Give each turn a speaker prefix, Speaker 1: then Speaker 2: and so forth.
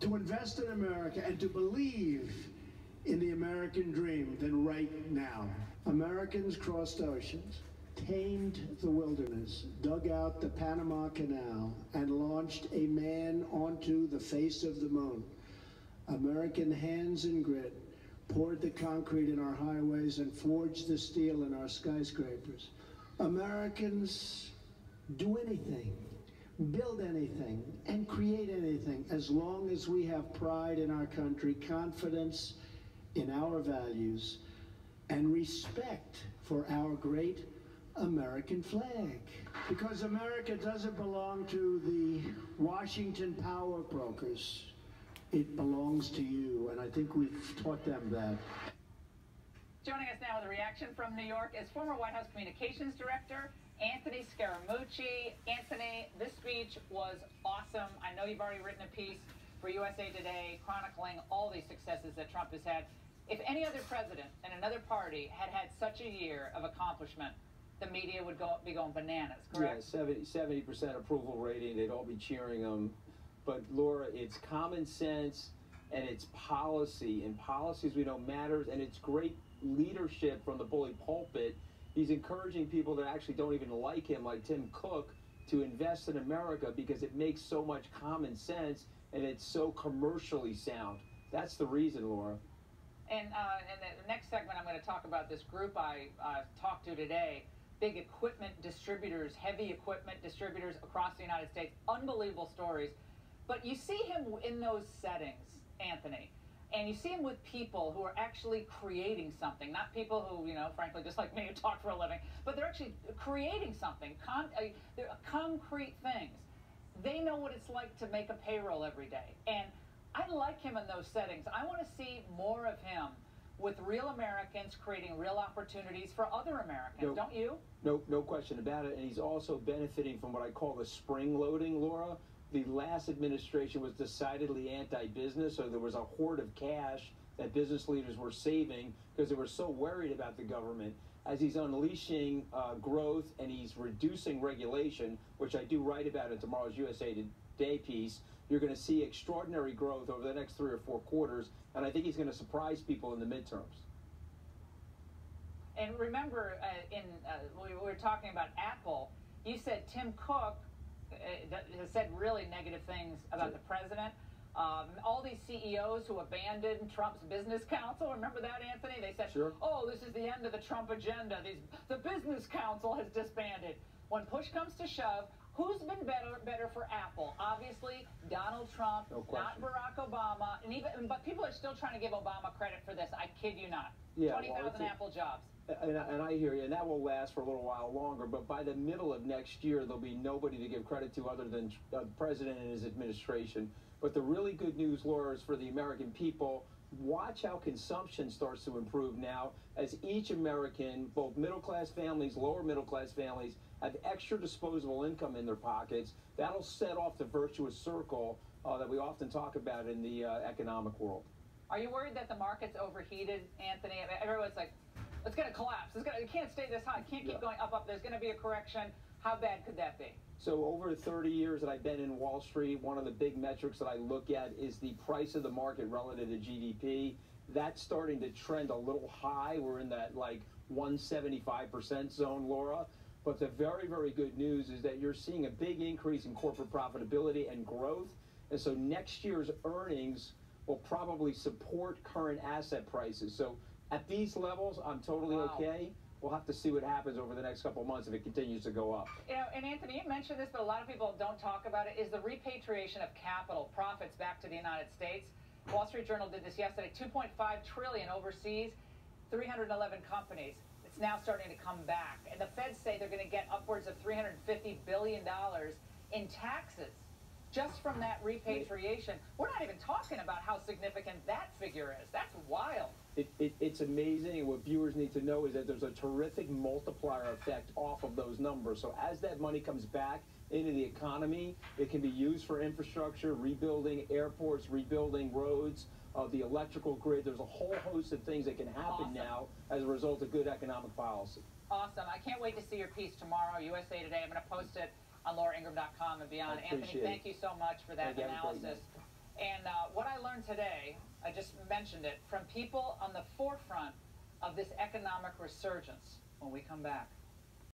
Speaker 1: to invest in America and to believe in the American dream than right now. Americans crossed oceans, tamed the wilderness, dug out the Panama Canal, and launched a man onto the face of the moon. American hands and grit poured the concrete in our highways and forged the steel in our skyscrapers. Americans do anything, build anything, and create anything as long as we have pride in our country, confidence in our values, and respect for our great American flag. Because America doesn't belong to the Washington power brokers. It belongs to you, and I think we've taught them that.
Speaker 2: Joining us now with a reaction from New York is former White House Communications Director Anthony Scaramuci. Anthony, this speech was awesome. I know you've already written a piece for USA Today chronicling all these successes that Trump has had. If any other president and another party had had such a year of accomplishment, the media would be going bananas, correct?
Speaker 3: Yeah, 70% approval rating. They'd all be cheering him. But Laura, it's common sense and it's policy, and policies we know matters, and it's great leadership from the bully pulpit. He's encouraging people that actually don't even like him, like Tim Cook, to invest in America because it makes so much common sense and it's so commercially sound. That's the reason, Laura.
Speaker 2: And in the next segment, I'm going to talk about this group I talked to today. Big equipment distributors, heavy equipment distributors across the United States. Unbelievable stories. But you see him in those settings, Anthony, and you see him with people who are actually creating something, not people who, you know, frankly, just like me, who talk for a living, but they're actually creating something, they're concrete things. They know what it's like to make a payroll every day. And I like him in those settings. I want to see more of him with real Americans creating real opportunities for other Americans, don't you?
Speaker 3: No question about it. And he's also benefiting from what I call the spring loading, Laura. The last administration was decidedly anti-business, so there was a hoard of cash that business leaders were saving because they were so worried about the government. As he's unleashing growth and he's reducing regulation, which I do write about in tomorrow's USA Today piece, you're going to see extraordinary growth over the next 3 or 4 quarters, and I think he's going to surprise people in the midterms.
Speaker 2: And remember, we were talking about Apple. You said Tim Cook has said really negative things about the president. All these CEOs who abandoned Trump's business council, remember that, Anthony? They said, oh, this is the end of the Trump agenda. The business council has disbanded. When push comes to shove, who's been better for Apple? Obviously, Donald Trump, not Barack Obama. But people are still trying to give Obama credit for this. I kid you not.
Speaker 3: Yeah,
Speaker 2: 20,000 Apple jobs.
Speaker 3: And I hear you, and that will last for a little while longer, but by the middle of next year, there'll be nobody to give credit to other than the president and his administration. But the really good news, Laura, is for the American people. Watch how consumption starts to improve now as each American, both middle-class families, lower middle-class families, have extra disposable income in their pockets. That'll set off the virtuous circle that we often talk about in the economic world.
Speaker 2: Are you worried that the market's overheated, Anthony? I mean, everyone's like, it's going to collapse. It can't stay this high. It can't keep going up. There's going to be a correction. How bad could that be?
Speaker 3: So over 30 years that I've been in Wall Street, one of the big metrics that I look at is the price of the market relative to GDP. That's starting to trend a little high. We're in that like 175% zone, Laura. But the very, very good news is that you're seeing a big increase in corporate profitability and growth. And so next year's earnings will probably support current asset prices. So at these levels, I'm totally okay. We'll have to see what happens over the next couple of months if it continues to go up.
Speaker 2: You know, and Anthony, you mentioned this, but a lot of people don't talk about it, is the repatriation of capital, profits back to the United States. Wall Street Journal did this yesterday, $2.5 trillion overseas, 311 companies. It's now starting to come back. And the Feds say they're going to get upwards of $350 billion in taxes just from that repatriation. We're not even talking about how significant that figure is. That's wild.
Speaker 3: It's amazing, and what viewers need to know is that there's a terrific multiplier effect off of those numbers. So as that money comes back into the economy, it can be used for infrastructure, rebuilding airports, rebuilding roads, the electrical grid. There's a whole host of things that can happen now as a result of good economic policy.
Speaker 2: Awesome. I can't wait to see your piece tomorrow, USA Today. I'm going to post it on LauraIngraham.com and beyond. Anthony, thank you so much for that analysis. And what I learned today, I just mentioned it, from people on the forefront of this economic resurgence when we come back.